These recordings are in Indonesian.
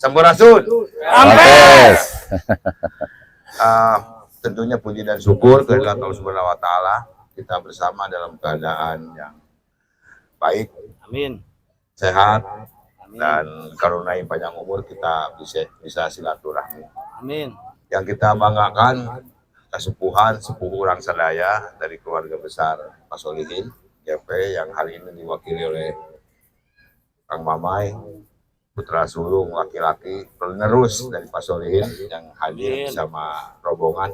Sampurasun. Ampes. Tentunya puji dan syukur kepada Allah Subhanahu wa Ta'ala, kita bersama dalam keadaan yang baik, Amin. sehat, Amin. dan karunai panjang umur kita bisa silaturahmi. Amin. Yang kita banggakan kesepuhan sepuh orang sadaya dari keluarga besar Pak Solihin GP yang hari ini diwakili oleh Kang Mamai, putra sulung laki-laki penerus dari Pak Solihin yang hadir bersama rombongan,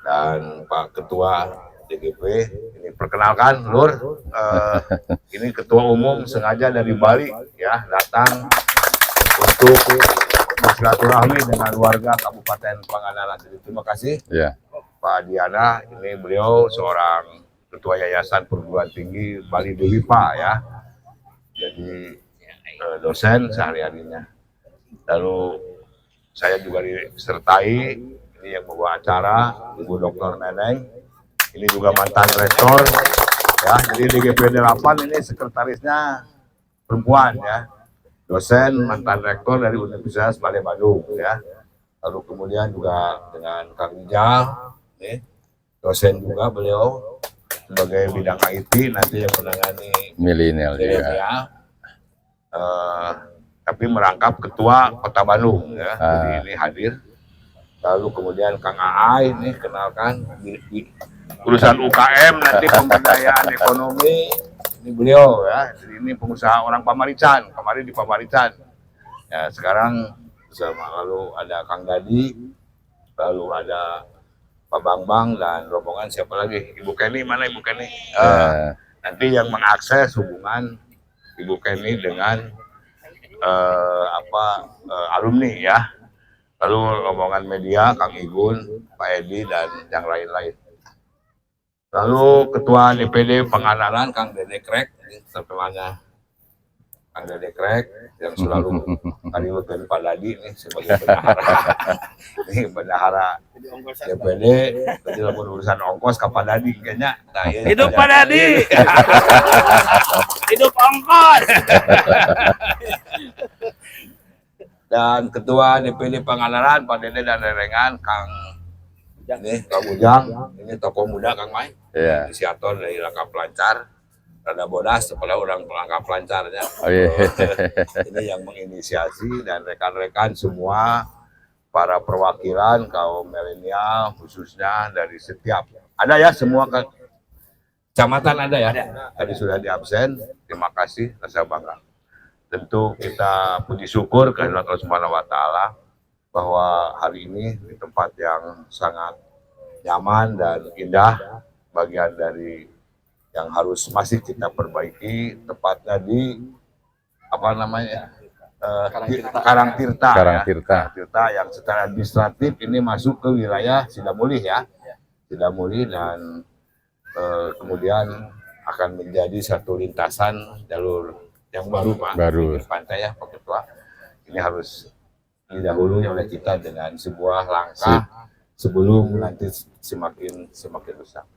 dan Pak Ketua DGP. Ini perkenalkan Lur, ini Ketua Umum sengaja dari Bali ya datang untuk bersilaturahmi dengan warga Kabupaten Pangandaran. Jadi terima kasih Ya. Pak Diana, ini beliau seorang Ketua Yayasan Perguruan Tinggi Bali Dwipa ya, jadi dosen sehari-harinya. Lalu saya juga disertai ini yang membawa acara Ibu Dr. Neneng, ini juga mantan rektor ya, jadi DGP 8 ini sekretarisnya perempuan ya, dosen mantan rektor dari Universitas Bali Bandung ya. Lalu kemudian juga dengan Kang Ijal, dosen juga beliau sebagai bidang IT nanti yang menangani Milenial juga. Tapi merangkap ketua Kota Bandung ya, jadi ini hadir. Lalu kemudian Kang Aai ini kenalkan di urusan UKM nanti pemberdayaan ekonomi, ini beliau ya, jadi ini pengusaha orang Pamarican, kemarin di Pamarican ya, sekarang bersama. Lalu ada Kang Dadi, lalu ada Pak Bambang dan rombongan siapa lagi, Ibu Kenny, mana Ibu Kenny? Nanti yang mengakses hubungan Ibu Kenny dengan alumni ya. Lalu rombongan media Kang Igun, Pak Edi dan yang lain-lain. Lalu Ketua DPD Pangandaran Kang Dede Krek, sampai mana Kang Dede Krek yang selalu tadi waktu Pak Dadi ini sebagai bendahara. Ini bendahara DPD, tadi dalam urusan ongkos ke Pak Dadi kayaknya. Nah, ya, Hidup Pak Dadi. Hidup ongkos. Dan Ketua DPD Pangandaran Pak Dede dan Rerengan Kang Ujang, ini tokoh muda Kang Mai, inisiator dari Langkah Pelancar, rada bodas setelah orang Langkah Pelancarnya. Ini yang menginisiasi, dan rekan-rekan semua para perwakilan kaum milenial khususnya dari setiap ada ya, semua kecamatan ada ya, tadi sudah di absen. Terima kasih, rasa bangga. Tentu kita puji syukur kepada Allah Subhanahu wa Ta'ala bahwa hari ini di tempat yang sangat nyaman dan indah, bagian dari yang harus masih kita perbaiki, tepatnya di Karangtirta yang secara administratif ini masuk ke wilayah Sidamuli ya, Sidamuli, dan kemudian akan menjadi satu lintasan jalur yang baru Pak, pantai ya Pak Ketua. Ini harus didahului oleh kita dengan sebuah langkah sebelum nanti semakin rusak.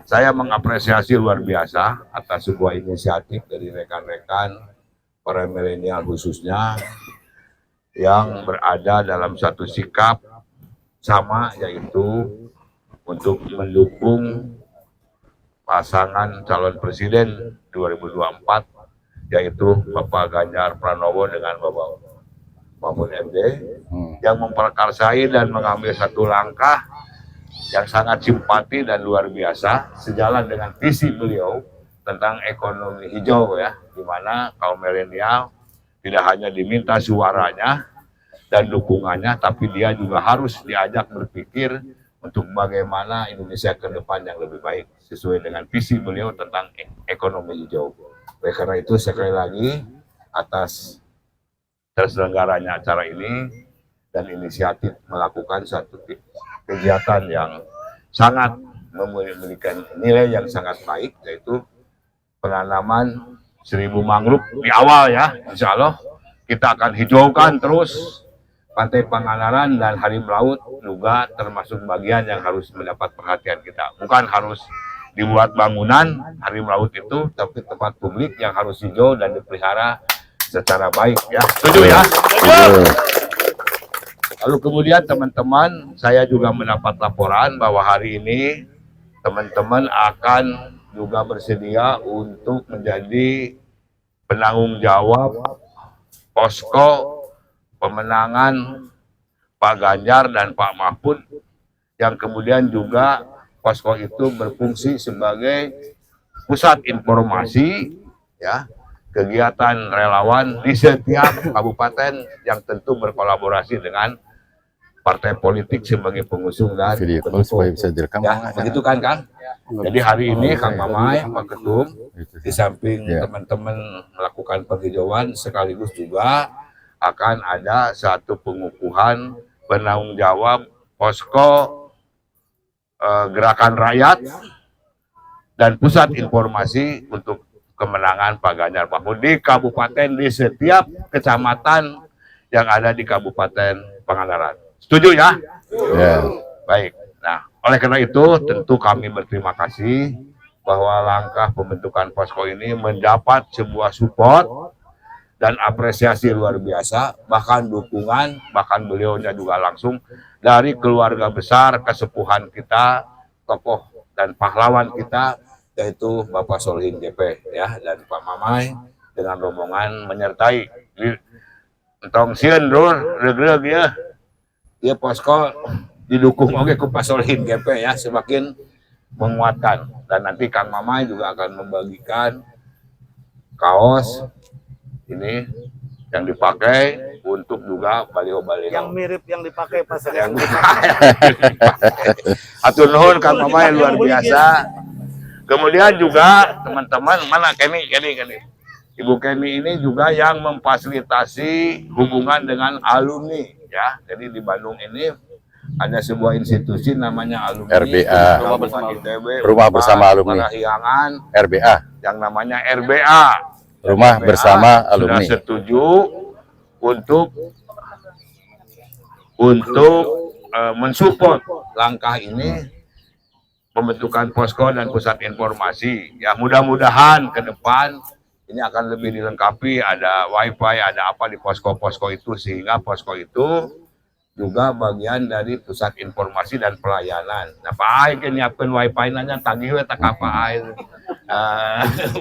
Saya mengapresiasi luar biasa atas sebuah inisiatif dari rekan-rekan para milenial khususnya yang berada dalam satu sikap sama, yaitu untuk mendukung pasangan calon presiden 2024, yaitu Bapak Ganjar Pranowo dengan Bapak Mahfud MD, yang memperkarsai dan mengambil satu langkah yang sangat simpati dan luar biasa, sejalan dengan visi beliau tentang ekonomi hijau ya, di mana kaum milenial tidak hanya diminta suaranya dan dukungannya, tapi dia juga harus diajak berpikir untuk bagaimana Indonesia ke depan yang lebih baik sesuai dengan visi beliau tentang ekonomi hijau. Oleh karena itu sekali lagi atas terselenggaranya acara ini dan inisiatif melakukan satu kegiatan yang sangat memberikan nilai yang sangat baik, yaitu penanaman 1000 mangrove di awal ya. Insya Allah kita akan hijaukan terus Pantai Pangandaran, dan Harim Laut juga termasuk bagian yang harus mendapat perhatian kita. Bukan harus dibuat bangunan Harim Laut itu, tapi tempat publik yang harus hijau dan dipelihara secara baik ya. Setuju ya? Setuju. Lalu kemudian teman-teman, saya juga mendapat laporan bahwa hari ini teman-teman akan juga bersedia untuk menjadi penanggung jawab posko pemenangan Pak Ganjar dan Pak Mahfud, yang kemudian juga posko itu berfungsi sebagai pusat informasi ya, kegiatan relawan di setiap kabupaten yang tentu berkolaborasi dengan partai politik sebagai pengusung dan Video call pendukung. supaya bisa direkam. Ya, begitu kan Kang? Jadi hari ini Kang Mamai, Pak Ketum, di samping Ya. teman-teman melakukan penghijauan, sekaligus juga akan ada satu pengukuhan penanggung jawab posko gerakan rakyat dan pusat informasi untuk kemenangan Pak Ganjar Mahfud di kabupaten, di setiap kecamatan yang ada di Kabupaten Pangandaran. Setuju ya? Ya. Baik. Nah, oleh karena itu tentu kami berterima kasih bahwa langkah pembentukan posko ini mendapat sebuah support dan apresiasi luar biasa, bahkan dukungan, bahkan beliaunya juga langsung dari keluarga besar kesepuhan kita, tokoh dan pahlawan kita, yaitu Bapak Solihin JP ya, dan Pak Mamai dengan rombongan menyertai. Entong sieun Dur, regreg ya. Dia posko didukung oleh Pak Solihin JP ya, semakin menguatkan. Dan nanti Kang Mamai juga akan membagikan kaos ini yang dipakai untuk juga baliho-baliho yang mirip yang dipakai pas yang atur nuhun Kang Mamai luar biasa. Kemudian juga teman-teman, mana Kenny Ibu Kenny ini juga yang memfasilitasi hubungan dengan alumni ya. Jadi di Bandung ini ada sebuah institusi namanya alumni RBA, Rumah Bersama Alumni. Parahyangan, RBA, yang namanya RBA. Rumah Bersama Alumni. Sudah setuju untuk mensupport langkah ini, pembentukan posko dan pusat informasi. Ya mudah-mudahan ke depan ini akan lebih dilengkapi, ada wifi, ada apa di posko-posko itu, sehingga posko itu juga bagian dari pusat informasi dan pelayanan. Nah, Pak Ai kan nyiapkan wifi nanya tagih we tak apa Ai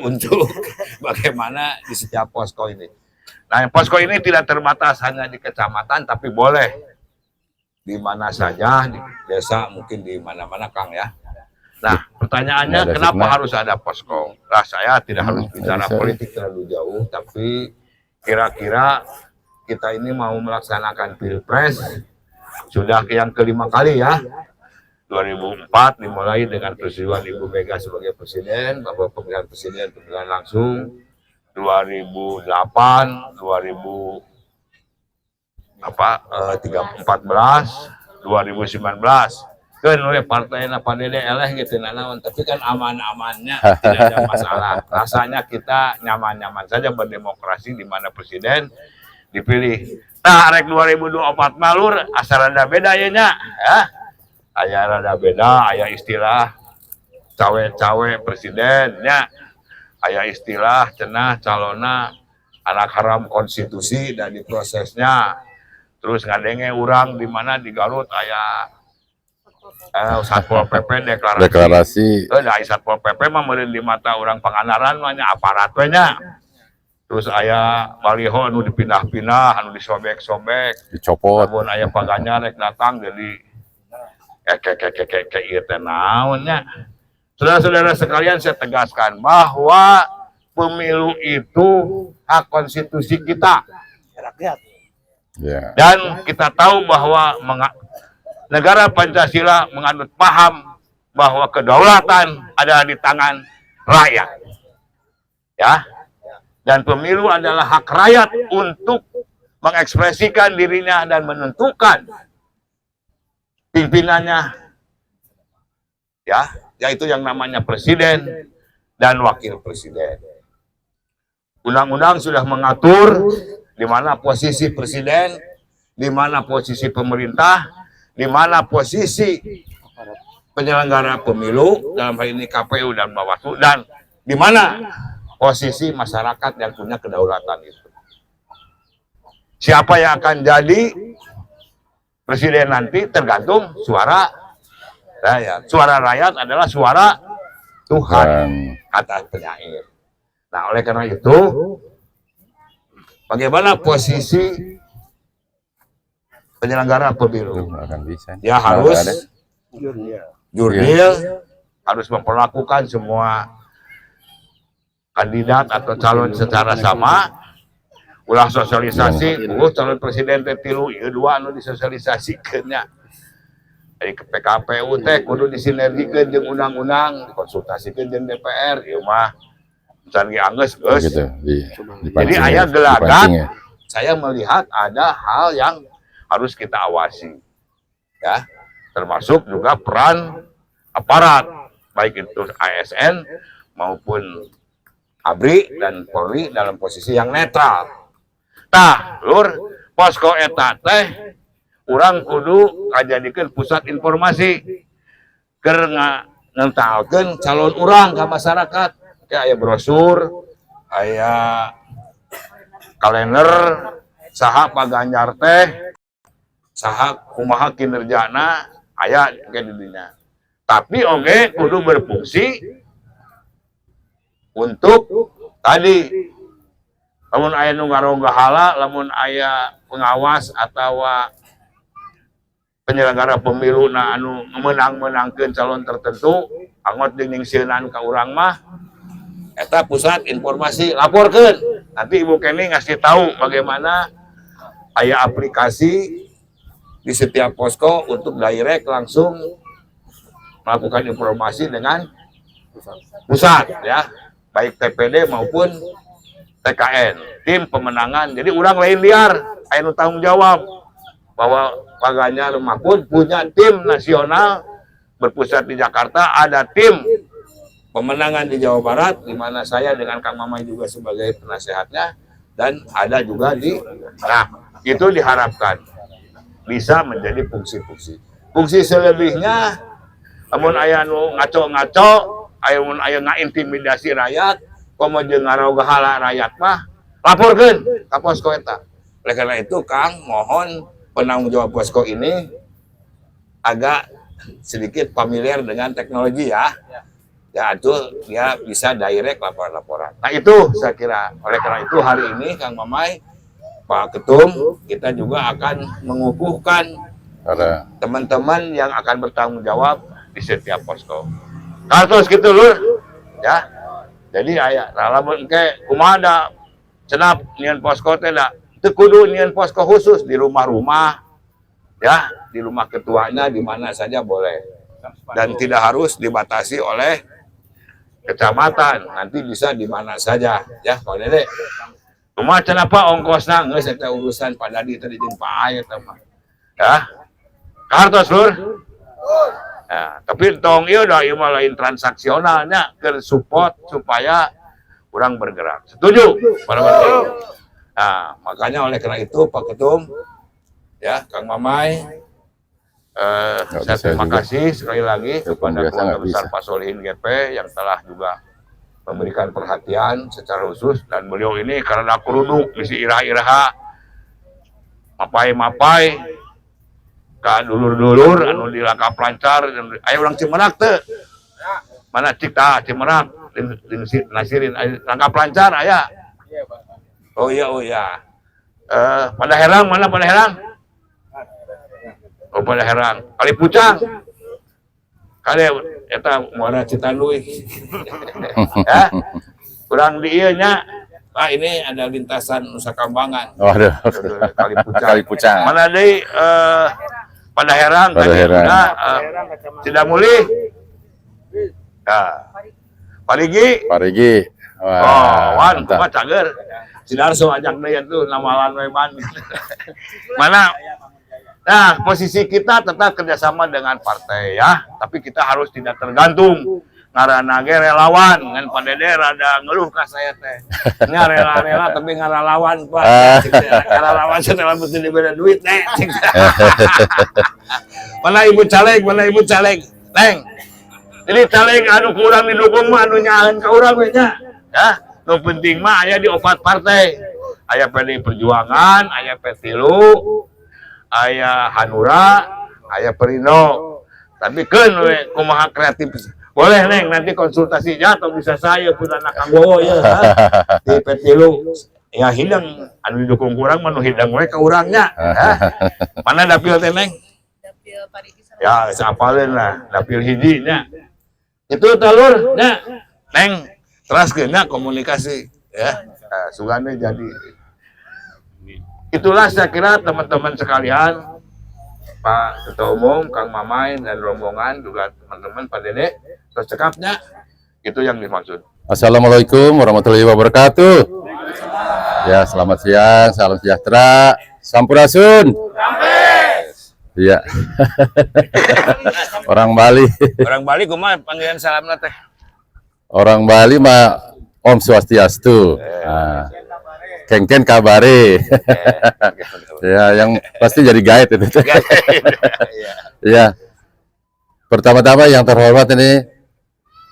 untuk bagaimana di setiap posko ini. Nah, posko ini tidak terbatas hanya di kecamatan, tapi boleh di mana saja, di desa, mungkin di mana-mana Kang ya. Nah, pertanyaannya kenapa harus ada posko? Nah, saya tidak harus bicara politik terlalu jauh, tapi kira-kira kita ini mau melaksanakan Pilpres sudah yang kelima kali ya. 2004 dimulai dengan persetujuan Ibu Mega sebagai presiden, bahwa pemilihan presiden pemilihan langsung. 2008, 2014, 2019 kan oleh partai apa dede eleh gitu nanaon, tapi kan aman-amannya tidak ada masalah. Rasanya kita nyaman-nyaman saja berdemokrasi di mana presiden dipilih. Nah, rek 2024 malur asal rada beda ya nya ya. Aya rada beda, aya istilah cawe-cawe presidennya. Aya istilah cenah calona anak haram konstitusi dan diprosesnya. Terus ngadenge urang di mana di Garut aya Satpol PP deklarasi. Aya Satpol PP mah meureun di mata urang Pangandaran mah nya aparat we nya. Terus aya baliho anu dipindah-pindah, anu disobek-sobek, dicopot. Lamun aya Pak Ganjar rek datang jadi ieu teh naon nya. Saudara-saudara sekalian, saya tegaskan bahwa pemilu itu hak konstitusi kita. rakyat. Ya. Dan kita tahu bahwa negara Pancasila menganut paham bahwa kedaulatan ada di tangan rakyat. Ya. Dan pemilu adalah hak rakyat untuk mengekspresikan dirinya dan menentukan pimpinannya. Ya, yaitu yang namanya presiden dan wakil presiden. Undang-undang sudah mengatur di mana posisi presiden, di mana posisi pemerintah, di mana posisi penyelenggara pemilu, dalam hal ini KPU dan Bawaslu, dan di mana posisi masyarakat yang punya kedaulatan itu. siapa yang akan jadi presiden nanti tergantung suara rakyat. Suara rakyat adalah suara Tuhan, kata penyair. Nah, oleh karena itu, bagaimana posisi penyelenggara pemilu? Akan bisa. Dia harus jurdil, harus memperlakukan semua kandidat atau calon secara sama. Ulah sosialisasi, calon presiden tilu, ieu dua anu disosialisasikeunnya. Dari PKPU teh kudu disinergikeun jeung undang-undang, dikonsultasikeun jeung DPR, ieu mah can geus geus. Gitu, Jadi aya gelagat. Saya melihat ada hal yang harus kita awasi. Ya, termasuk juga peran aparat, baik itu ASN maupun ABRI dan Polri dalam posisi yang netral. Tah, lur, posko eta teh urang kudu ngajadikeun pusat informasi keur ngentalkeun calon urang ka masyarakat. Ya aya brosur, aya kalender saha Pak Ganjar teh, saha kumaha kinerjana aya ke didinya. Tapi oge kudu berfungsi untuk tadi lamun aya nu ngarogahala, lamun aya pengawas atau penyelenggara pemilu na anu menang-menangkeun calon tertentu, angot jeung ningsieunaan ka urang mah eta pusat informasi laporkeun. Nanti Ibu Kenny ngasih tahu bagaimana aya aplikasi di setiap posko untuk direct langsung melakukan informasi dengan pusat ya, baik TPD maupun TKN, tim pemenangan. Jadi urang lain liar, aya nu tanggung jawab bahwa Pak Ganjar Mahfud punya tim nasional berpusat di Jakarta, ada tim pemenangan di Jawa Barat, di mana saya dengan Kang Mamai juga sebagai penasehatnya, dan ada juga di, nah itu diharapkan bisa menjadi fungsi-fungsi. Fungsi selebihnya, namun aya nu ngaco-ngaco, aya ngaintimidasi rakyat, komo jeung ngarogahala rakyat mah laporkeun ka posko eta. Oleh karena itu Kang mohon penanggung jawab posko ini agak sedikit familiar dengan teknologi ya. Ya itu dia bisa direct laporan-laporan. Nah itu saya kira. Oleh karena itu hari ini Kang Mamai, Pak Ketum, kita juga akan mengukuhkan teman-teman yang akan bertanggung jawab di setiap posko. Kartos gitu lur, ya. Jadi aya lamun engke kumaha da cenap nieun posko teh da teu kudu nieun posko khusus di rumah-rumah ya, di rumah ketuanya di mana saja boleh. Dan tidak harus dibatasi oleh kecamatan, nanti bisa di mana saja ya. Kalau Dede kumaha cenapa ongkosna geus eta urusan Pak Dadi tadi jeung Pak Ay eta mah. Ya. Kartos lur. Ya, tapi tong ieu da ieu mah lain transaksionalnya ke support supaya kurang bergerak. Setuju? Nah, makanya oleh karena itu Pak Ketum, ya Kang Mamai, saya terima kasih sekali lagi kepada keluarga besar Pak Solihin GP yang telah juga memberikan perhatian secara khusus, dan beliau ini karena kuruduk isi iraha-iraha mapai-mapai ka dulur-dulur anu di Langkap Lancar, aya urang Cimerak teu mana Cipta Cimerak Nasirin Langkap Lancar aya. Oh iya pada Herang mana pada Herang? Oh pada Herang Kali Pucang kali eta muara Citanduy. Ya kurang di ieu nya. Ini ada lintasan Nusa Kambangan. Waduh. Kali Pucang. Mana deui pada Herang kan tidak mulih. Nah, Parigi. Wah, wan kumaha cager. Sidarso ajak deui atuh namalan we man. Mana? Nah, posisi kita tetap kerjasama dengan partai ya, tapi kita harus tidak tergantung. Ngaranna ge relawan ngan Pak Dede rada ngeluh ka saya teh. Nya rela-rela tapi ngaralawan Pak. Ngaralawan setelah mesti diberi duit teh. Mana ibu caleg, Neng. Jadi caleg anu kurang didukung mah anu nyaeun ka urang we nya. Ya, nu penting mah aya di opat partai. aya PD Perjuangan, aya Petilu, aya Hanura, aya Perindo. Tapi kan kumaha kreatif. Boleh Neng, nanti konsultasinya atau bisa saya pun anak Anggowo ya. Di Petilu. Ya hidang, anu didukung kurang, manu hidang we ke urangnya. Mana dapil teh Neng? Dapil Parigi sama Ya, sapalin lah, dapil hijinya. Itu talur, nya. Neng, terus kena komunikasi. Ya, sugane jadi. Itulah saya kira teman-teman sekalian, Pak Ketua Umum, Kang Mamai, dan rombongan, juga teman-teman Pak Dede, secekapnya, itu yang dimaksud. Assalamualaikum warahmatullahi wabarakatuh. Ya, selamat siang, salam sejahtera, sampurasun. Iya. Orang Bali. Orang Bali kumaha panggilan salamna teh? Orang Bali mah Om Swastiastu. Nah, Kengken kabare. Ya, yang pasti jadi guide itu. Ya. Pertama-tama yang terhormat ini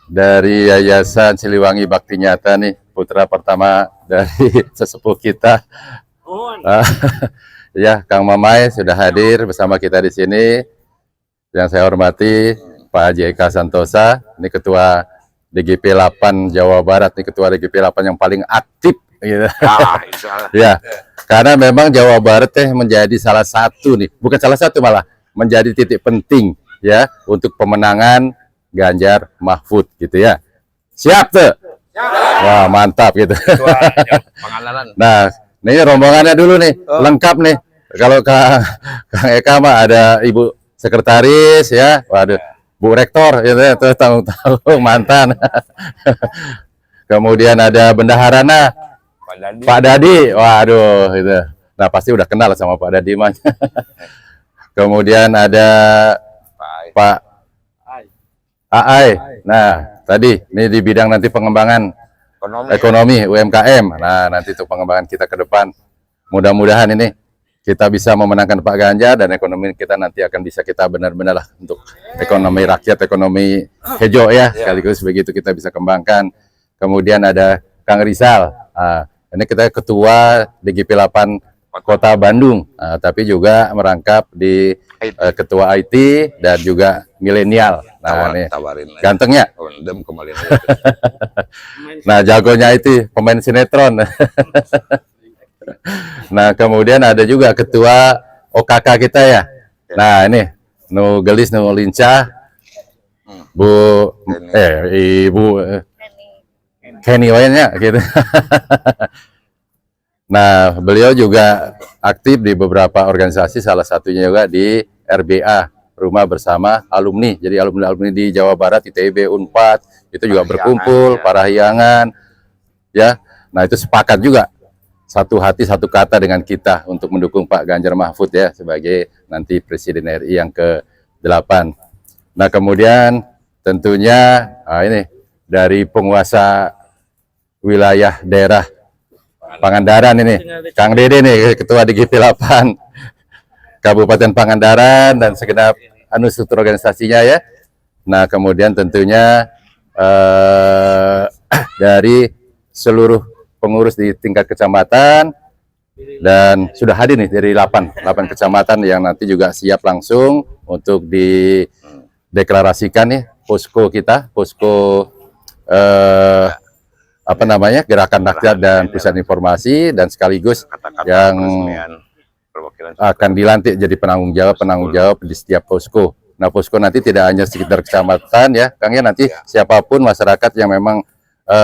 dari Yayasan Siliwangi Bakti Nyata nih, putra pertama dari sesepuh kita. Ya, Kang Mamai sudah hadir bersama kita di sini. Yang saya hormati Pak Haji Eka Santosa, ini Ketua DGP 8 Jawa Barat, ini Ketua DGP 8 yang paling aktif. Gitu. Ya, karena memang Jawa Barat menjadi salah satu nih, bukan salah satu malah menjadi titik penting ya untuk pemenangan Ganjar Mahfud gitu ya. Siap tuh? Wah, mantap gitu. Nah, ini rombongannya dulu nih, lengkap nih. Kalau Kang Eka mah ada Ibu Sekretaris ya, waduh, Bu Rektor gitu ya, terus tanggung-tanggung mantan. Kemudian ada Bendaharana, Pak Dadi, waduh itu. Nah, pasti udah kenal sama Pak Dadi mah. Kemudian ada Pak Aai. Nah, tadi ini di bidang nanti pengembangan ekonomi UMKM. Nah, nanti untuk pengembangan kita ke depan. Mudah-mudahan ini kita bisa memenangkan Pak Ganjar dan ekonomi kita nanti akan bisa kita benar-benar lah untuk ekonomi rakyat, ekonomi hijau ya. Sekaligus begitu kita bisa kembangkan. Kemudian ada Kang Rizal. Ini kita ketua DGP 8 Kota Bandung, tapi juga merangkap di ketua IT dan juga milenial. Nah, ini gantengnya. Nah, jagonya itu pemain sinetron. Nah, kemudian ada juga ketua OKK kita ya. Nah, ini nu gelis nu lincah Ibu Kenny wayanya gitu. Nah, beliau juga aktif di beberapa organisasi, salah satunya juga di RBA, Rumah Bersama Alumni. Jadi alumni-alumni di Jawa Barat, ITB, Unpad, itu juga berkumpul, Parahyangan, ya. Nah, itu sepakat juga, satu hati, satu kata dengan kita untuk mendukung Pak Ganjar Mahfud ya, sebagai nanti Presiden RI yang ke-8. Nah, kemudian tentunya, ini dari penguasa wilayah daerah Pangandaran ini, Kang Dede nih, Ketua DGP 8 Kabupaten Pangandaran dan segenap struktur organisasinya ya. Nah, kemudian tentunya dari seluruh pengurus di tingkat kecamatan dan sudah hadir nih dari 8 kecamatan yang nanti juga siap langsung untuk dideklarasikan nih posko kita, posko Gerakan Rakyat dan Pusat Informasi, dan sekaligus yang akan dilantik jadi penanggung jawab di setiap posko. Nah, posko nanti tidak hanya sekitar kecamatan ya, Kang ya, nanti siapapun masyarakat yang memang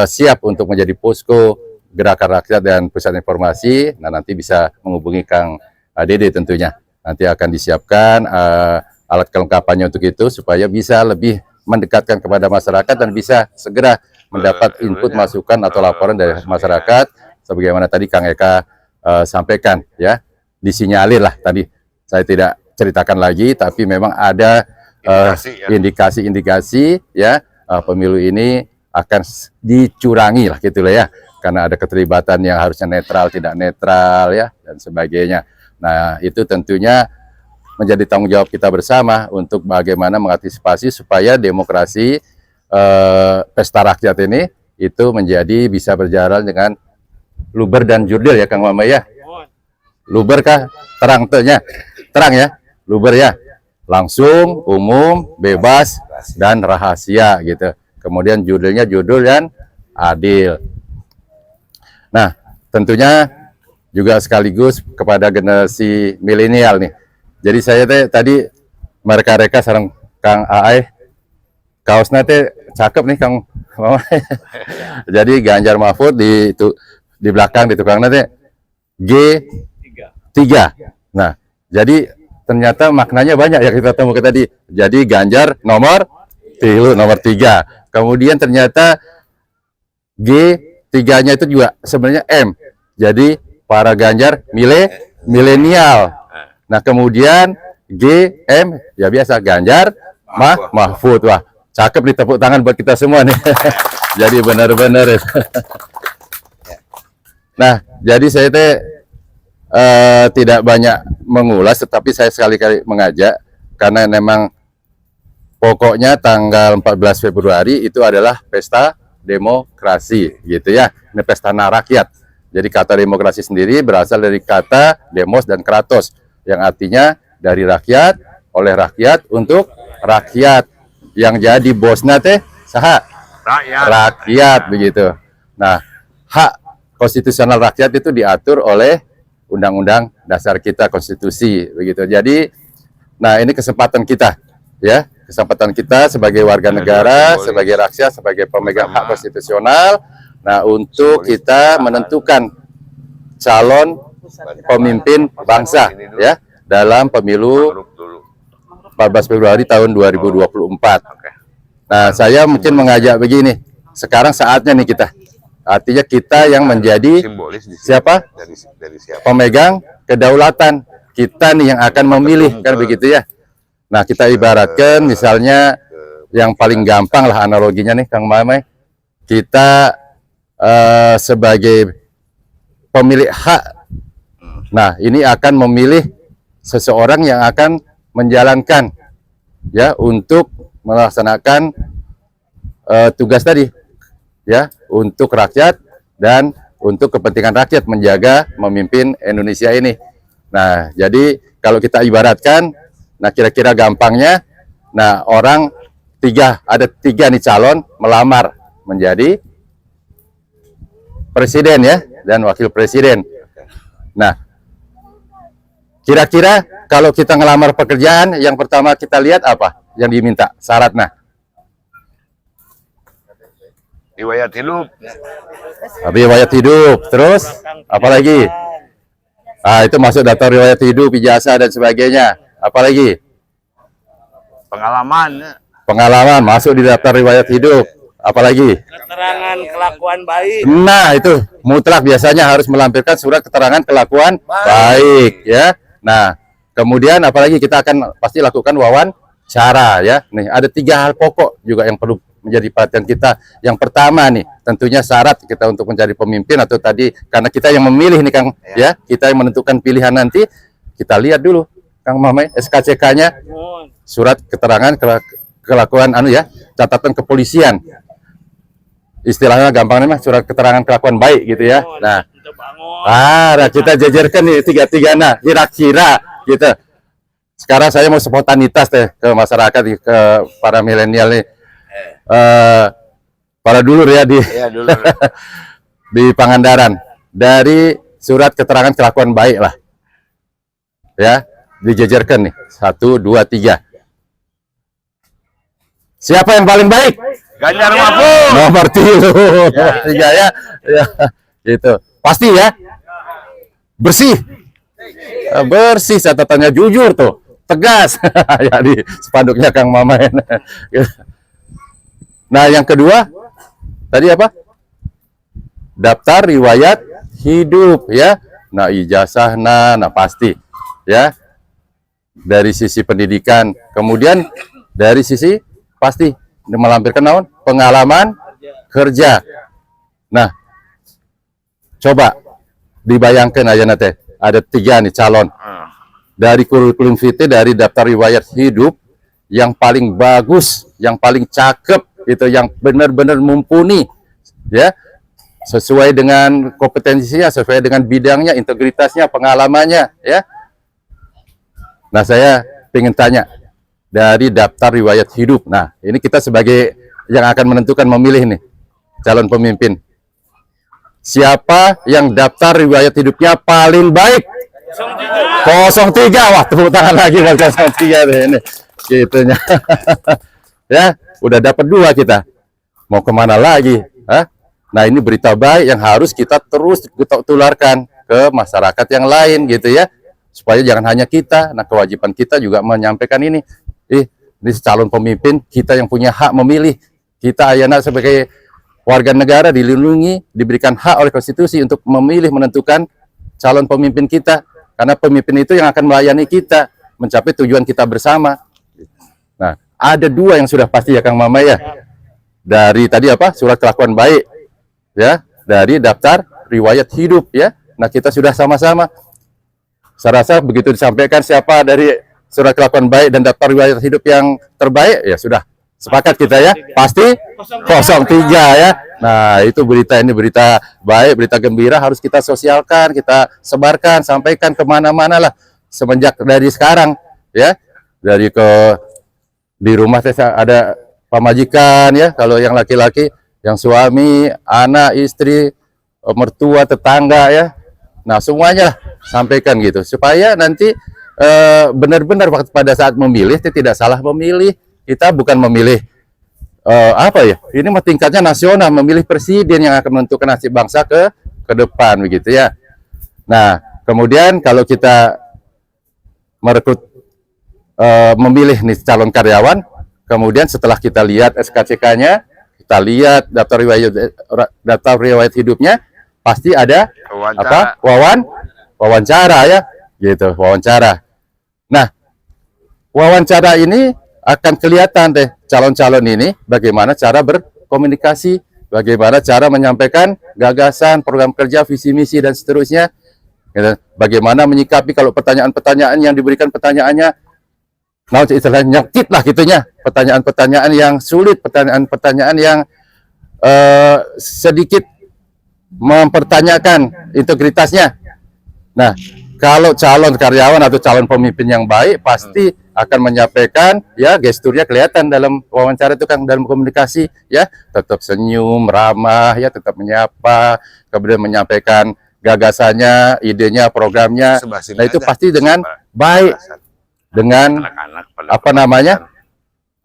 siap untuk menjadi posko Gerakan Rakyat dan Pusat Informasi, nah nanti bisa menghubungi Kang Dede tentunya. Nanti akan disiapkan alat kelengkapannya untuk itu supaya bisa lebih mendekatkan kepada masyarakat dan bisa segera mendapat input, masukan atau laporan dari masyarakat sebagaimana tadi Kang Eka sampaikan ya, disinyalir lah tadi. Saya tidak ceritakan lagi, tapi memang ada indikasi-indikasi ya, pemilu ini akan dicurangi lah gitu lah ya, karena ada keterlibatan yang harusnya netral, tidak netral ya, dan sebagainya. Nah, itu tentunya menjadi tanggung jawab kita bersama untuk bagaimana mengantisipasi supaya demokrasi pesta rakyat ini itu menjadi bisa berjalan dengan luber dan jurdil ya Kang Mama ya. Luber kah? Terang tehnya. Terang ya. Luber ya. Langsung, umum, bebas dan rahasia gitu. Kemudian judulnya judul dan adil. Nah, tentunya juga sekaligus kepada generasi milenial nih. Jadi saya tadi mereka-reka sareng Kang Aai kaosnya teh cakep nih Kang Mama. Jadi Ganjar Mahfud di belakang di tukangnya teh G3. Nah, jadi ternyata maknanya banyak ya kita temukan tadi. Jadi Ganjar nomor 3. Kemudian ternyata G3-nya itu juga sebenarnya M. Jadi para Ganjar milenial. Nah, kemudian GM ya biasa Ganjar Mahfud. Wah, cakep nih, tepuk tangan buat kita semua nih. Jadi benar-benar. Nah, jadi saya tidak banyak mengulas, tetapi saya sekali-kali mengajak karena memang pokoknya tanggal 14 Februari itu adalah pesta demokrasi gitu ya. Ini pesta rakyat. Jadi kata demokrasi sendiri berasal dari kata demos dan kratos yang artinya dari rakyat, oleh rakyat, untuk rakyat. Yang jadi bosnya teh saha? Rakyat begitu. Nah, hak konstitusional rakyat itu diatur oleh Undang-Undang Dasar kita, konstitusi begitu. Jadi nah ini kesempatan kita ya, kesempatan kita sebagai warga negara, sebagai rakyat, sebagai pemegang hak konstitusional, nah untuk kita menentukan calon pemimpin bangsa ya dalam pemilu 14 Februari tahun 2024. Nah, saya mungkin mengajak begini, sekarang saatnya nih kita, artinya kita yang menjadi siapa? Dari siapa? Pemegang kedaulatan. Kita nih yang akan memilih, kan begitu ya. Nah, kita ibaratkan misalnya yang paling gampang lah analoginya nih Kang Mamai, kita sebagai pemilik hak. Nah, ini akan memilih seseorang yang akan menjalankan ya untuk melaksanakan tugas tadi ya untuk rakyat dan untuk kepentingan rakyat menjaga memimpin Indonesia ini. Nah, jadi kalau kita ibaratkan, nah kira-kira gampangnya, nah ada tiga nih calon melamar menjadi presiden ya dan wakil presiden. Nah, kira-kira kalau kita ngelamar pekerjaan, yang pertama kita lihat apa yang diminta syaratnya? Riwayat hidup. Riwayat hidup, terus apalagi? Ah, itu masuk daftar riwayat hidup, ijazah dan sebagainya. Apalagi? Pengalaman. Pengalaman masuk di daftar riwayat hidup. Apalagi? Keterangan kelakuan baik. Nah, itu mutlak biasanya harus melampirkan surat keterangan kelakuan baik ya. Nah, kemudian apalagi kita akan pasti lakukan wawancara ya. Nih, ada 3 hal pokok juga yang perlu menjadi perhatian kita. Yang pertama nih, tentunya syarat kita untuk mencari pemimpin atau tadi karena kita yang memilih nih Kang ya, kita yang menentukan pilihan nanti. Kita lihat dulu Kang Mamai SKCK-nya, surat keterangan kelakuan ya, catatan kepolisian. Istilahnya gampangnya mah surat keterangan kelakuan baik gitu ya. Nah, kita jajarkan nih 3-3 nah, kira-kira gitu. Sekarang saya mau spontanitas ke masyarakat, ke para milenial nih. Para dulur ya di Pangandaran, dari surat keterangan kelakuan baik lah ya, dijajarkan nih 1, 2, 3. Siapa yang paling baik? Ganjar Mahfud. Nomor 3 ya, gitu pasti ya, bersih catatannya, jujur tuh, tegas. Ya di spanduknya Kang Mamai. Nah, yang kedua tadi apa? Daftar riwayat hidup ya. Nah, ijazah nah pasti ya. Dari sisi pendidikan, kemudian dari sisi pasti melampirkan naon? Pengalaman kerja. Nah, coba dibayangkan aja nanti ada 3 nih calon. Dari kurikulum vitae, dari daftar riwayat hidup yang paling bagus, yang paling cakep itu, yang benar-benar mumpuni ya, sesuai dengan kompetensinya, sesuai dengan bidangnya, integritasnya, pengalamannya, ya. Nah, saya ingin tanya dari daftar riwayat hidup. Nah, ini kita sebagai yang akan menentukan memilih nih calon pemimpin. Siapa yang daftar riwayat hidupnya paling baik? 03. Wah, tepuk tangan lagi buat 03 deh ini. Gitunya. Ya, udah dapat 2 kita. Mau kemana lagi? Hah? Nah, ini berita baik yang harus kita terus kita tularkan ke masyarakat yang lain gitu ya. Supaya jangan hanya kita. Nah, kewajiban kita juga menyampaikan ini. Ini calon pemimpin, kita yang punya hak memilih. Kita ayana sebagai warga negara dilindungi, diberikan hak oleh konstitusi untuk memilih, menentukan calon pemimpin kita. Karena pemimpin itu yang akan melayani kita, mencapai tujuan kita bersama. Nah, ada 2 yang sudah pasti ya Kang Mama ya. Dari tadi apa? Surat kelakuan baik. Ya, dari daftar riwayat hidup ya. Nah, kita sudah sama-sama. Saya rasa begitu disampaikan siapa dari surat kelakuan baik dan daftar riwayat hidup yang terbaik, ya sudah. Sepakat kita ya, pasti 03 ya. Nah, itu berita ini berita baik, berita gembira harus kita sosialkan, kita sebarkan, sampaikan kemana-mana lah. Semenjak dari sekarang ya, dari di rumah ada pamajikan ya, kalau yang laki-laki, yang suami, anak, istri, mertua, tetangga ya. Nah, semuanya lah, sampaikan gitu supaya nanti benar-benar pada saat memilih tidak salah memilih. Kita bukan memilih apa ya? Ini mah tingkatnya nasional, memilih presiden yang akan menentukan nasib bangsa ke depan begitu ya. Nah, kemudian kalau kita merekrut memilih nih calon karyawan, kemudian setelah kita lihat SKCK-nya, kita lihat daftar riwayat hidupnya, pasti ada apa? Wawancara ya, gitu, wawancara. Nah, wawancara ini akan kelihatan deh calon-calon ini bagaimana cara berkomunikasi, bagaimana cara menyampaikan gagasan, program kerja, visi misi dan seterusnya. Bagaimana menyikapi kalau pertanyaan-pertanyaan yang diberikan pertanyaannya, nah istilahnya nyakit lah gitunya, pertanyaan-pertanyaan yang sulit, pertanyaan-pertanyaan yang sedikit mempertanyakan integritasnya. Nah, kalau calon karyawan atau calon pemimpin yang baik pasti akan menyampaikan ya, gesturnya kelihatan dalam wawancara itu kan, dalam komunikasi ya, tetap senyum, ramah ya, tetap menyapa, kemudian menyampaikan gagasannya, idenya, programnya. Nah, itu pasti dengan baik, dengan apa namanya,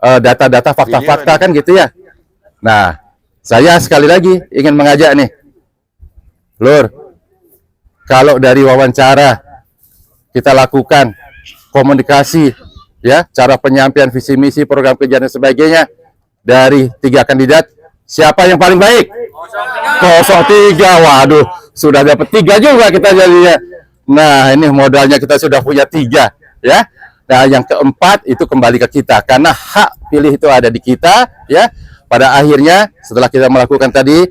data-data, fakta-fakta kan gitu ya. Nah, saya sekali lagi ingin mengajak nih, Lur, kalau dari wawancara kita lakukan komunikasi ya, cara penyampaian visi misi, program kerja dan sebagainya dari 3 kandidat, siapa yang paling baik? 03. Waduh, sudah dapat 3 juga kita jadinya. Nah, ini modalnya kita sudah punya 3 ya. Nah, yang keempat itu kembali ke kita, karena hak pilih itu ada di kita ya. Pada akhirnya setelah kita melakukan tadi,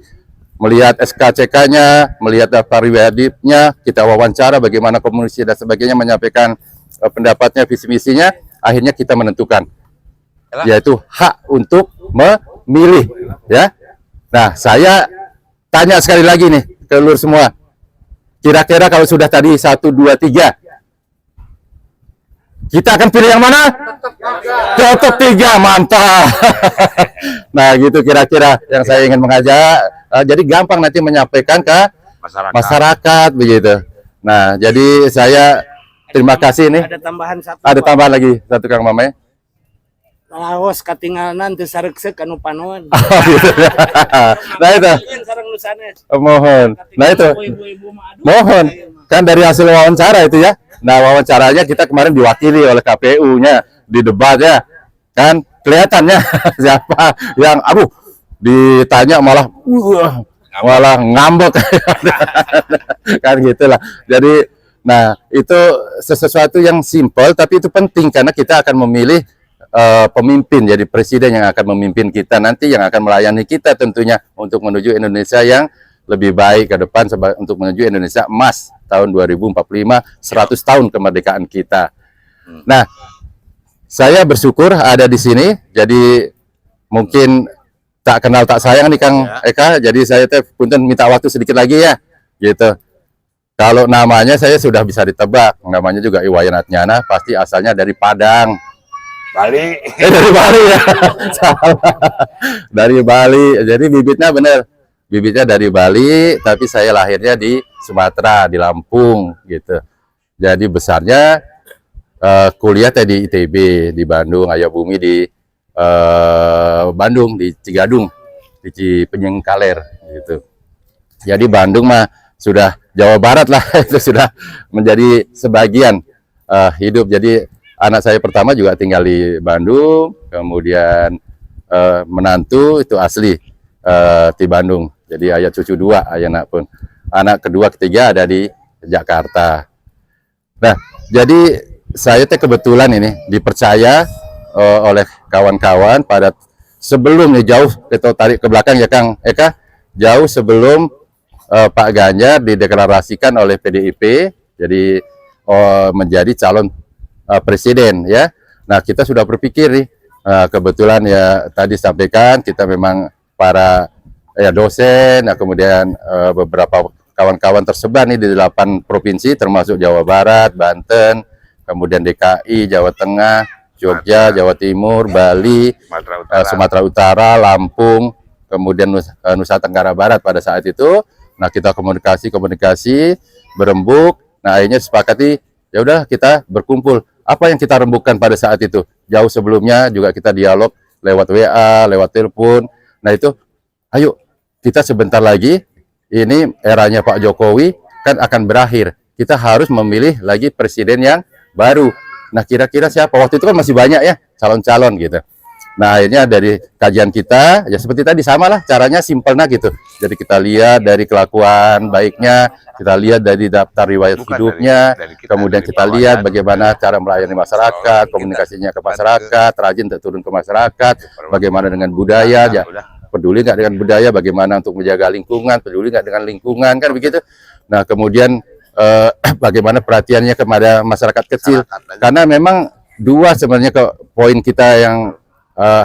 melihat SKCK-nya, melihat daftar riwayat hidupnya, kita wawancara bagaimana komunikasi dan sebagainya, menyampaikan pendapatnya, visi misinya, akhirnya kita menentukan, yaitu hak untuk memilih ya. Nah, saya tanya sekali lagi nih ke seluruh semua, kira-kira kalau sudah tadi 1, 2, 3, kita akan pilih yang mana? Tetap 3, mantap. Nah, gitu kira-kira yang saya ingin mengajak. Jadi gampang nanti menyampaikan ke masyarakat begitu. Nah, jadi saya terima kasih nih. Ada tambahan satu. Ada tambahan lagi satu Kang Mame. Laos katinggalan teu sareksek anu panoan. Nah itu. Mohon. Nah itu. Mohon. Kan dari hasil wawancara itu ya. Nah, wawancaranya kita kemarin diwakili oleh KPU-nya di debat ya. Kan kelihatannya siapa yang ditanya malah ngambek kan gitulah. Jadi nah, itu sesuatu yang simpel tapi itu penting karena kita akan memilih pemimpin, jadi presiden yang akan memimpin kita nanti, yang akan melayani kita tentunya untuk menuju Indonesia yang lebih baik ke depan, untuk menuju Indonesia emas tahun 2045, 100 tahun kemerdekaan kita. Nah, saya bersyukur ada di sini, jadi mungkin tak kenal tak sayang nih Kang Eka, jadi saya teh punten minta waktu sedikit lagi ya, gitu. Kalau namanya saya sudah bisa ditebak, namanya juga Iwayan Atnyana, pasti asalnya dari Padang. Bali. Dari Bali ya, salah. Dari Bali, jadi bibitnya bener, bibitnya dari Bali, tapi saya lahirnya di Sumatera, di Lampung, gitu. Jadi besarnya kuliah teh di ITB di Bandung, ayah bumi di Bandung di Cigadung, di Cipenyengkaler gitu. Jadi Bandung mah sudah Jawa Barat lah, itu sudah menjadi sebagian hidup. Jadi anak saya pertama juga tinggal di Bandung, kemudian menantu itu asli di Bandung. Jadi ayah cucu dua, ayah anak pun. Anak kedua ketiga ada di Jakarta. Nah, jadi saya teh kebetulan ini dipercaya oleh kawan-kawan pada sebelumnya jauh kita tarik ke belakang ya Kang Eka, jauh sebelum Pak Ganjar dideklarasikan oleh PDIP jadi menjadi calon presiden ya. Nah, kita sudah berpikir nih kebetulan ya tadi sampaikan kita memang para ya dosen, nah kemudian beberapa kawan-kawan tersebar nih di 8 provinsi termasuk Jawa Barat, Banten, kemudian DKI, Jawa Tengah, Jogja, Jawa Timur, Bali, Sumatera Utara, Lampung, kemudian Nusa Tenggara Barat pada saat itu. Nah, kita komunikasi berembuk. Nah, akhirnya sepakati ya udah kita berkumpul. Apa yang kita rembukkan pada saat itu? Jauh sebelumnya juga kita dialog lewat WA, lewat telepon. Nah, itu ayo kita sebentar lagi ini eranya Pak Jokowi kan akan berakhir. Kita harus memilih lagi presiden yang baru. Nah, kira-kira siapa? Waktu itu kan masih banyak ya calon-calon gitu. Nah, akhirnya dari kajian kita, ya seperti tadi sama lah caranya simpelnya gitu. Jadi kita lihat dari kelakuan baiknya, kita lihat dari daftar riwayat hidupnya, kemudian kita lihat bagaimana cara melayani masyarakat, komunikasinya ke masyarakat, rajin turun ke masyarakat, bagaimana dengan budaya, ya peduli nggak dengan budaya, bagaimana untuk menjaga lingkungan, peduli nggak dengan lingkungan, kan begitu. Nah, kemudian bagaimana perhatiannya kepada masyarakat kecil, karena memang dua sebenarnya ke poin kita yang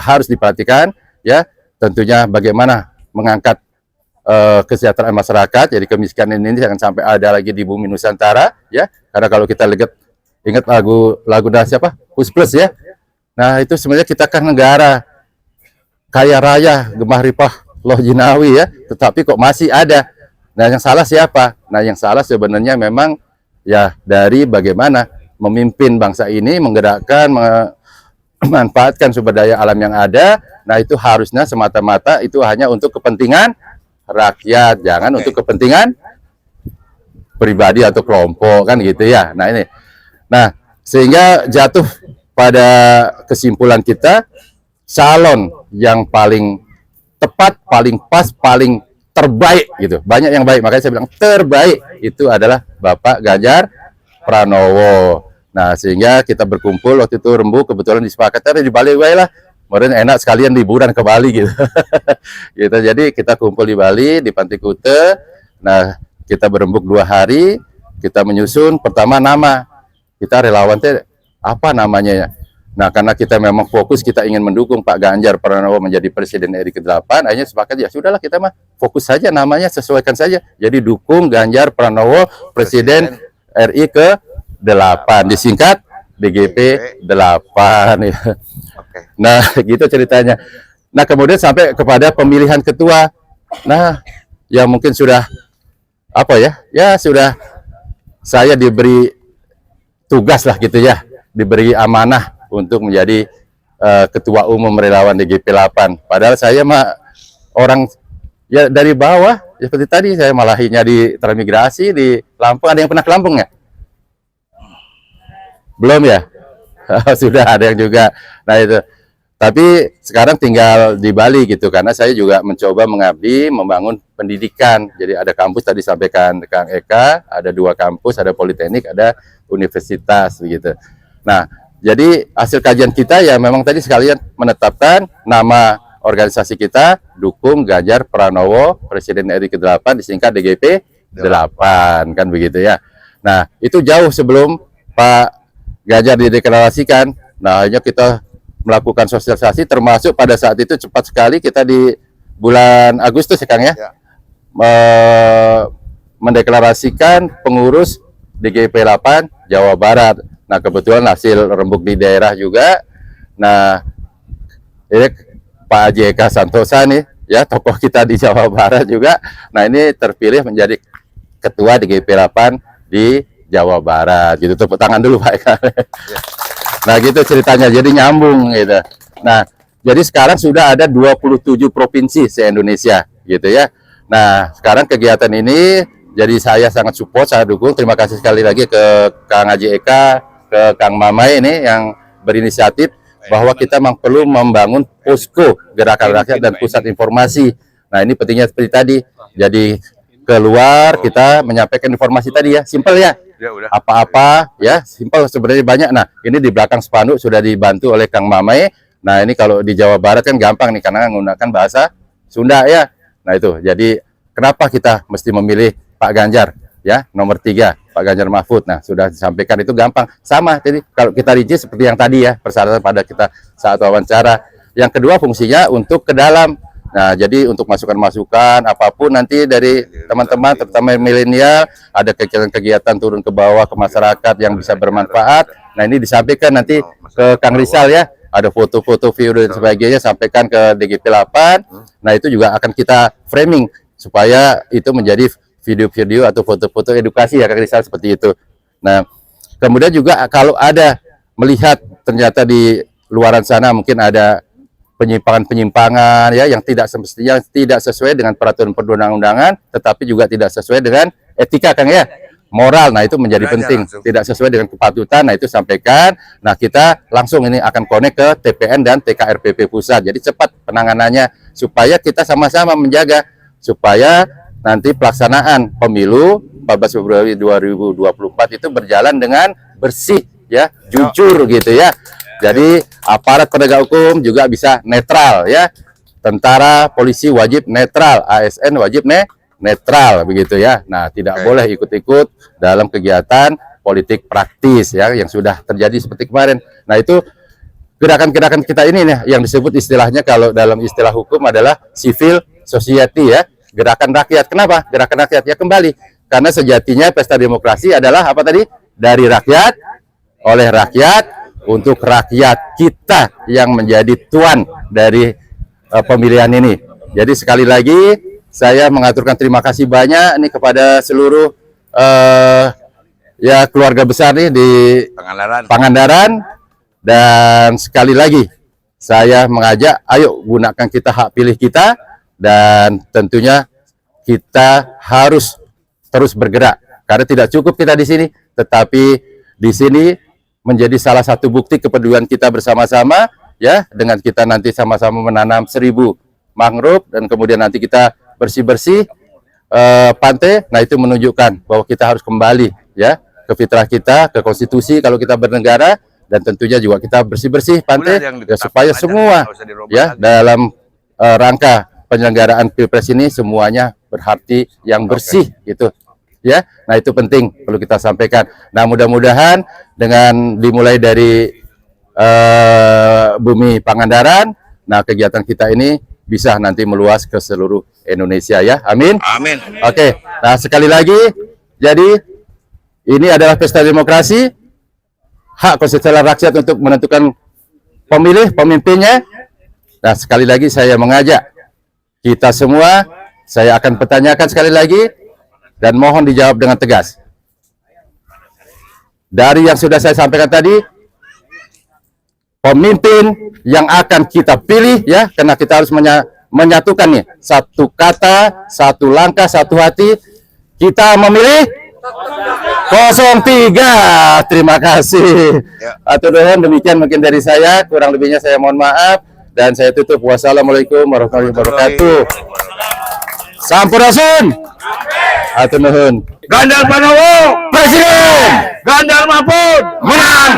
harus diperhatikan, ya tentunya bagaimana mengangkat kesejahteraan masyarakat, jadi kemiskinan ini jangan sampai ada lagi di bumi Nusantara, ya, karena kalau kita ingat lagu siapa, Pus Plus ya, nah itu sebenarnya kita kan negara kaya raya, gemah ripah, loh jinawi ya, tetapi kok masih ada. Nah, yang salah siapa? Nah, yang salah sebenarnya memang ya dari bagaimana memimpin bangsa ini, menggerakkan, memanfaatkan sumber daya alam yang ada. Nah, itu harusnya semata-mata itu hanya untuk kepentingan rakyat, jangan untuk kepentingan pribadi atau kelompok, kan gitu ya. Nah, ini. Nah, sehingga jatuh pada kesimpulan kita, calon yang paling tepat, paling pas, paling terbaik gitu. Banyak yang baik, makanya saya bilang terbaik itu adalah Bapak Ganjar Pranowo. Nah, sehingga kita berkumpul waktu itu rembuk, kebetulan disepakati di Bali lah. Kemudian enak sekalian liburan ke Bali gitu. Gitu. Jadi kita kumpul di Bali di Pantai Kute. Nah, kita berembuk 2 hari, kita menyusun pertama nama. Kita relawan apa namanya ya? Nah, karena kita memang fokus kita ingin mendukung Pak Ganjar Pranowo menjadi Presiden RI ke-8, akhirnya sepakat ya sudahlah kita mah fokus saja namanya, sesuaikan saja. Jadi dukung Ganjar Pranowo Presiden RI ke-8, disingkat DGP 8 ya. Nah, gitu ceritanya. Nah, kemudian sampai kepada pemilihan ketua. Nah, yang mungkin sudah apa ya? Ya sudah saya diberi tugas lah gitu ya, diberi amanah untuk menjadi ketua umum relawan DGP 8. Padahal saya mah orang ya dari bawah, ya seperti tadi saya malahinya di transmigrasi di Lampung. Ada yang pernah ke Lampung ya? Belum ya? Sudah ada yang juga. Nah, itu. Tapi sekarang tinggal di Bali gitu, karena saya juga mencoba mengabdi, membangun pendidikan. Jadi ada kampus tadi sampaikan Kang Eka, ada 2 kampus, ada politeknik, ada universitas begitu. Nah, jadi hasil kajian kita ya memang tadi sekalian menetapkan nama organisasi kita, dukung Ganjar Pranowo Presiden RI ke-8, disingkat DGP 8, kan begitu ya. Nah, itu jauh sebelum Pak Ganjar dideklarasikan. Nah, hanya kita melakukan sosialisasi, termasuk pada saat itu cepat sekali kita bulan Agustus ya Kang ya, Ya. mendeklarasikan pengurus DGP 8 Jawa Barat. Nah kebetulan hasil rembuk di daerah juga. Nah ini Pak JK Santosa nih ya, tokoh kita di Jawa Barat juga. Nah ini terpilih menjadi ketua DGP 8 di Jawa Barat gitu. Tepuk tangan dulu Pak Eka. Nah gitu ceritanya, jadi nyambung gitu. Nah jadi sekarang sudah ada 27 provinsi se-Indonesia gitu ya. Nah sekarang kegiatan ini jadi saya sangat support, saya dukung. Terima kasih sekali lagi ke Kang Haji Eka, ke Kang Mamai ini yang berinisiatif bahwa kita memang perlu membangun posko gerakan rakyat dan pusat informasi. Nah ini pentingnya seperti tadi. Jadi keluar kita menyampaikan informasi tadi ya, simpel ya. Apa-apa ya, simpel sebenarnya banyak. Nah ini di belakang spanduk sudah dibantu oleh Kang Mamai. Nah ini kalau di Jawa Barat kan gampang nih karena menggunakan bahasa Sunda ya. Nah itu jadi kenapa kita mesti memilih Pak Ganjar ya, nomor 3 Pak Ganjar Mahfud. Nah sudah disampaikan itu gampang sama. Jadi kalau kita rinci seperti yang tadi ya, persyaratan pada kita saat wawancara. Yang kedua fungsinya untuk ke dalam. Nah jadi untuk masukan-masukan apapun nanti dari teman-teman terutama milenial, ada kegiatan-kegiatan turun ke bawah ke masyarakat yang bisa bermanfaat. Nah ini disampaikan nanti ke Kang Rizal ya, ada foto-foto, video dan sebagainya, sampaikan ke DGP 8. Nah itu juga akan kita framing supaya itu menjadi video-video atau foto-foto edukasi ya Kang Rizal, seperti itu. Nah kemudian juga kalau ada melihat ternyata di luaran sana mungkin ada penyimpangan-penyimpangan ya yang tidak semestinya, tidak sesuai dengan peraturan perundang-undangan, tetapi juga tidak sesuai dengan etika Kang ya, moral. Nah itu menjadi penting, tidak sesuai dengan kepatutan. Nah itu sampaikan. Nah kita langsung ini akan connect ke TPN dan TKRPP pusat, jadi cepat penanganannya supaya kita sama-sama menjaga supaya nanti pelaksanaan pemilu 14 Februari 2024 itu berjalan dengan bersih ya, jujur gitu ya. Jadi aparat penegak hukum juga bisa netral ya. Tentara, polisi wajib netral, ASN wajib netral begitu ya. Nah, tidak boleh ikut-ikut dalam kegiatan politik praktis ya yang sudah terjadi seperti kemarin. Nah, itu gerakan-gerakan kita ini nih yang disebut istilahnya kalau dalam istilah hukum adalah civil society ya. Gerakan rakyat. Kenapa? Gerakan rakyat ya kembali. Karena sejatinya pesta demokrasi adalah apa tadi? Dari rakyat, oleh rakyat, untuk rakyat, kita yang menjadi tuan dari pemilihan ini. Jadi sekali lagi saya mengaturkan terima kasih banyak nih kepada seluruh ya keluarga besar nih di Pangandaran. Dan sekali lagi saya mengajak, ayo gunakan kita hak pilih kita. Dan tentunya kita harus terus bergerak karena tidak cukup kita di sini, tetapi di sini menjadi salah satu bukti kepedulian kita bersama-sama ya, dengan kita nanti sama-sama menanam 1000 mangrove dan kemudian nanti kita bersih-bersih pantai. Nah itu menunjukkan bahwa kita harus kembali ya ke fitrah kita, ke konstitusi kalau kita bernegara, dan tentunya juga kita bersih-bersih pantai ya, supaya semua ya dalam rangka penyelenggaraan Pilpres ini semuanya berarti yang bersih gitu ya. Nah itu penting perlu kita sampaikan. Nah mudah-mudahan dengan dimulai dari bumi Pangandaran, nah kegiatan kita ini bisa nanti meluas ke seluruh Indonesia ya. Amin. Amin. Oke. Nah sekali lagi, jadi ini adalah pesta demokrasi, hak konstitusional rakyat untuk menentukan pemilih pemimpinnya. Nah sekali lagi saya mengajak kita semua, saya akan pertanyakan sekali lagi dan mohon dijawab dengan tegas. Dari yang sudah saya sampaikan tadi, pemimpin yang akan kita pilih ya, karena kita harus menyatukan nih, satu kata, satu langkah, satu hati. Kita memilih 03. Terima kasih. Atur nuhun, demikian mungkin dari saya, kurang lebihnya saya mohon maaf. Dan saya tutup. Wassalamualaikum warahmatullahi wabarakatuh. Sampurasun. Atur nuhun. Ganjar Pranowo Presiden. Ganjar Mahfud Menang.